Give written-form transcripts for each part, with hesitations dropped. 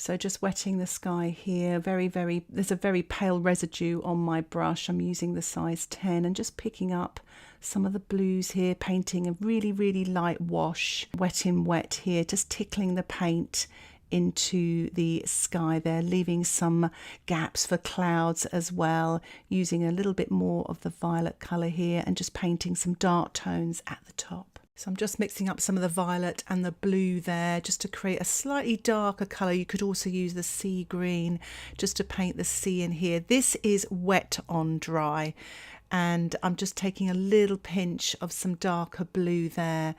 So just wetting the sky here, there's a very pale residue on my brush. I'm using the size 10 and just picking up some of the blues here, painting a really, really light wash, wet in wet here, just tickling the paint into the sky there, leaving some gaps for clouds as well, using a little bit more of the violet colour here and just painting some dark tones at the top. So I'm just mixing up some of the violet and the blue there just to create a slightly darker colour. You could also use the sea green just to paint the sea in here. This is wet on dry, and I'm just taking a little pinch of some darker blue there,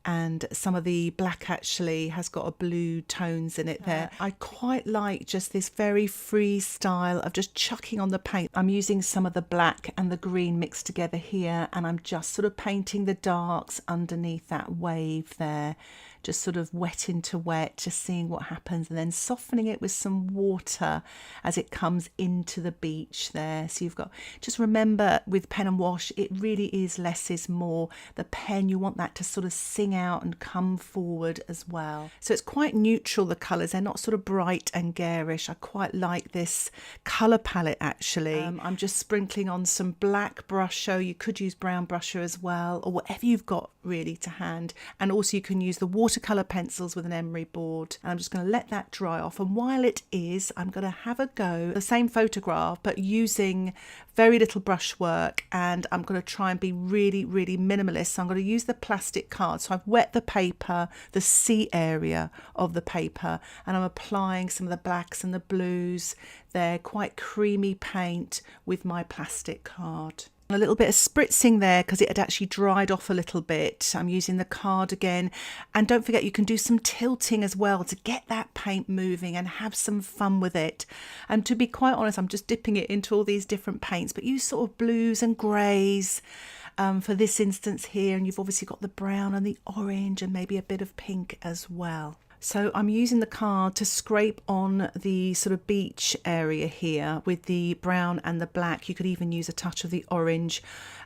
and some of the black actually has got a blue tones in it there. I quite like just this very free style of just chucking on the paint. I'm using some of the black and the green mixed together here, and I'm just sort of painting the darks underneath that wave there, just sort of wet into wet, just seeing what happens, and then softening it with some water as it comes into the beach there. So you've got, just remember with pen and wash, it really is less is more. The pen, you want that to sort of sing out and come forward as well. So it's quite neutral, the colours, they're not sort of bright and garish. I quite like this colour palette actually. I'm just sprinkling on some black Brusho. You could use brown Brusho as well, or whatever you've got really to hand. And also you can use the watercolour pencils with an emery board. And I'm just going to let that dry off, and while it is, I'm going to have a go the same photograph but using very little brushwork, and I'm going to try and be really, really minimalist. So I'm going to use the plastic card. So I've wet the paper, the C area of the paper, and I'm applying some of the blacks and the blues there, quite creamy paint with my plastic card. A little bit of spritzing there because it had actually dried off a little bit. I'm using the card again, and don't forget you can do some tilting as well to get that paint moving and have some fun with it. And to be quite honest, I'm just dipping it into all these different paints, but use sort of blues and greys for this instance here, and you've obviously got the brown and the orange and maybe a bit of pink as well. So I'm using the card to scrape on the sort of beach area here with the brown and the black. You could even use a touch of the orange.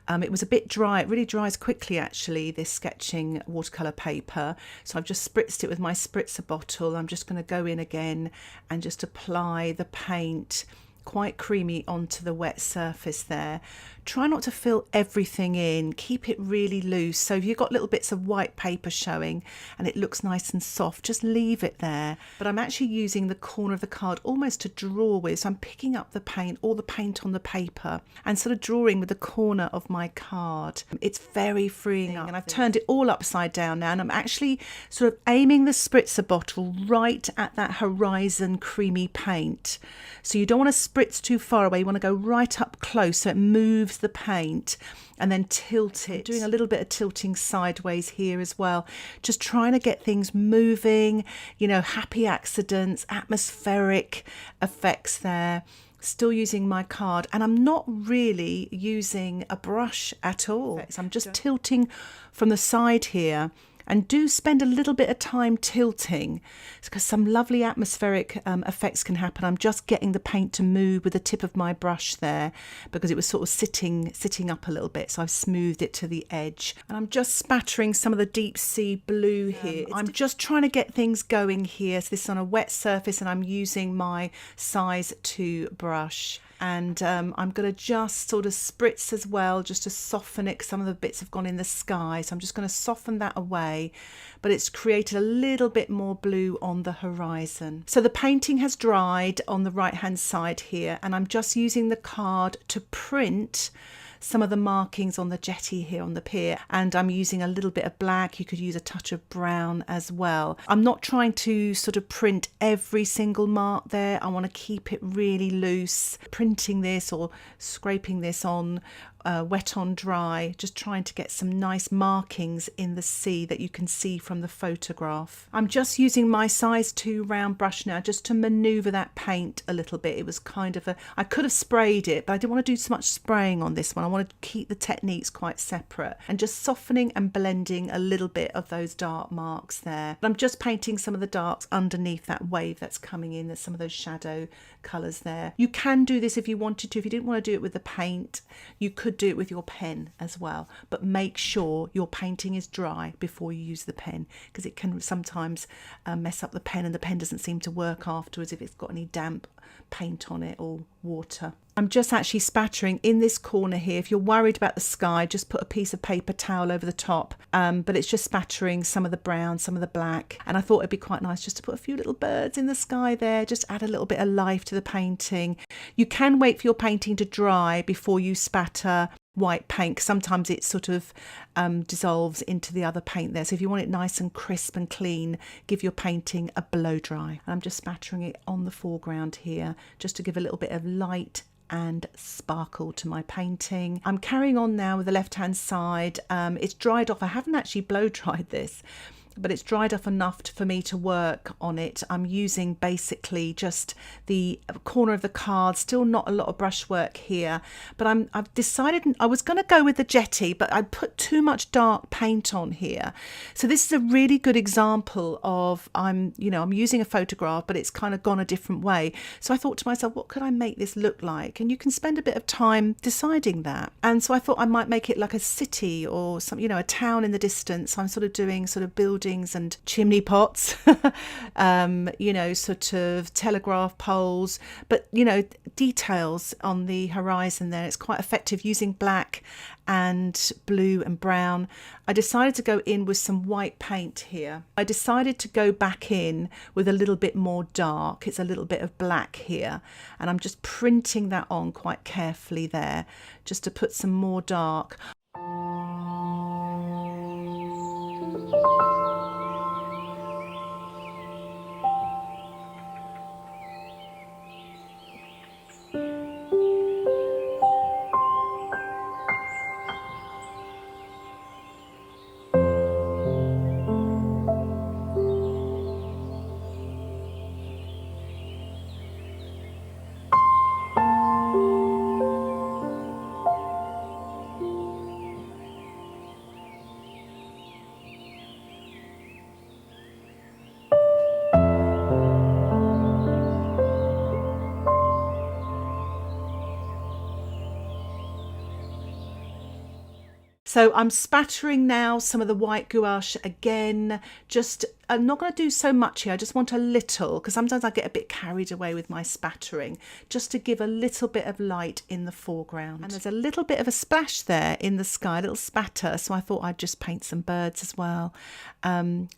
It was a bit dry. It really dries quickly actually, this sketching watercolour paper. So I've just spritzed it with my spritzer bottle. I'm just going to go in again and just apply the paint quite creamy onto the wet surface there. Try not to fill everything in, keep it really loose. So if you've got little bits of white paper showing and it looks nice and soft, just leave it there. But I'm actually using the corner of the card almost to draw with. So I'm picking up the paint, all the paint on the paper, and sort of drawing with the corner of my card. It's very freeing up, and I've turned it all upside down now, and I'm actually sort of aiming the spritzer bottle right at that horizon creamy paint. So you don't want to spritz too far away, you want to go right up close so it moves the paint, and then tilt it. I'm doing a little bit of tilting sideways here as well, just trying to get things moving, you know, happy accidents, atmospheric effects there. Still using my card, and I'm not really using a brush at all. I'm just tilting from the side here. And do spend a little bit of time tilting because some lovely atmospheric effects can happen. I'm just getting the paint to move with the tip of my brush there because it was sort of sitting up a little bit. So I've smoothed it to the edge. And I'm just spattering some of the deep sea blue here. I'm just trying to get things going here. So this is on a wet surface, and I'm using my size 2 brush. And I'm going to just sort of spritz as well, just to soften it. Some of the bits have gone in the sky, so I'm just going to soften that away, but it's created a little bit more blue on the horizon. So the painting has dried on the right hand side here, and I'm just using the card to print some of the markings on the jetty here on the pier, and I'm using a little bit of black. You could use a touch of brown as well. I'm not trying to sort of print every single mark there. I want to keep it really loose. Printing this or scraping this on wet on dry, just trying to get some nice markings in the sea that you can see from the photograph. I'm just using my size 2 round brush now just to maneuver that paint a little bit. It was kind of I could have sprayed it, but I didn't want to do so much spraying on this one. I wanted to keep the techniques quite separate and just softening and blending a little bit of those dark marks there. But I'm just painting some of the darks underneath that wave that's coming in. There's some of those shadow colours there. You can do this if you wanted to. If you didn't want to do it with the paint, you could could do it with your pen as well, but make sure your painting is dry before you use the pen, because it can sometimes mess up the pen, and the pen doesn't seem to work afterwards if it's got any damp paint on it or water. I'm just actually spattering in this corner here. If you're worried about the sky, just put a piece of paper towel over the top, but it's just spattering some of the brown, some of the black, and I thought it'd be quite nice just to put a few little birds in the sky there, just add a little bit of life to the painting. You can wait for your painting to dry before you spatter white paint. Sometimes it sort of dissolves into the other paint there, so if you want it nice and crisp and clean, give your painting a blow dry. And I'm just spattering it on the foreground here just to give a little bit of light and sparkle to my painting. I'm carrying on now with the left hand side. It's dried off. I haven't actually blow dried this, but it's dried off enough for me to work on it. I'm using basically just the corner of the card, still not a lot of brushwork here, but I've decided I was going to go with the jetty, but I put too much dark paint on here. So this is a really good example of I'm using a photograph, but it's kind of gone a different way. So I thought to myself, what could I make this look like? And you can spend a bit of time deciding that. And so I thought I might make it like a city or some, a town in the distance. I'm sort of doing sort of buildings and chimney pots, sort of telegraph poles, but details on the horizon there. It's quite effective using black and blue and brown. I decided to go in with some white paint here. I decided to go back in with a little bit more dark. It's a little bit of black here, and I'm just printing that on quite carefully there just to put some more dark. So I'm spattering now some of the white gouache again. I'm not going to do so much here. I just want a little, because sometimes I get a bit carried away with my spattering, just to give a little bit of light in the foreground. And there's a little bit of a splash there in the sky, a little spatter. So I thought I'd just paint some birds as well,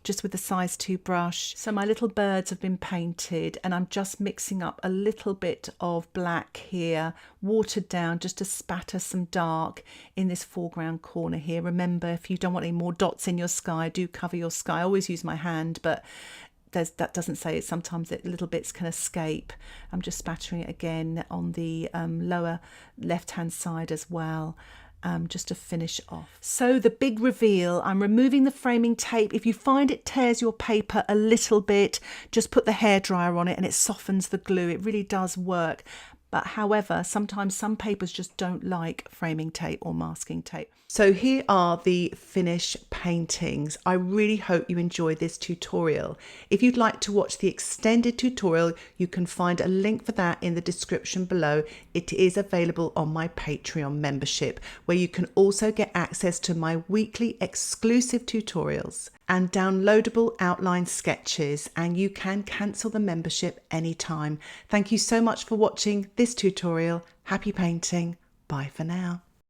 just with the size 2 brush. So my little birds have been painted, and I'm just mixing up a little bit of black here, watered down, just to spatter some dark in this foreground corner here. Remember, if you don't want any more dots in your sky, do cover your sky. I always use my hand, but that doesn't say it. Sometimes little bits can escape. I'm just spattering it again on the lower left hand side as well, just to finish off. So the big reveal, I'm removing the framing tape. If you find it tears your paper a little bit, just put the hairdryer on it and it softens the glue. It really does work. But however, sometimes some papers just don't like framing tape or masking tape. So here are the finished paintings. I really hope you enjoyed this tutorial. If you'd like to watch the extended tutorial, you can find a link for that in the description below. It is available on my Patreon membership, where you can also get access to my weekly exclusive tutorials and downloadable outline sketches, and you can cancel the membership anytime. Thank you so much for watching this tutorial. Happy painting. Bye for now.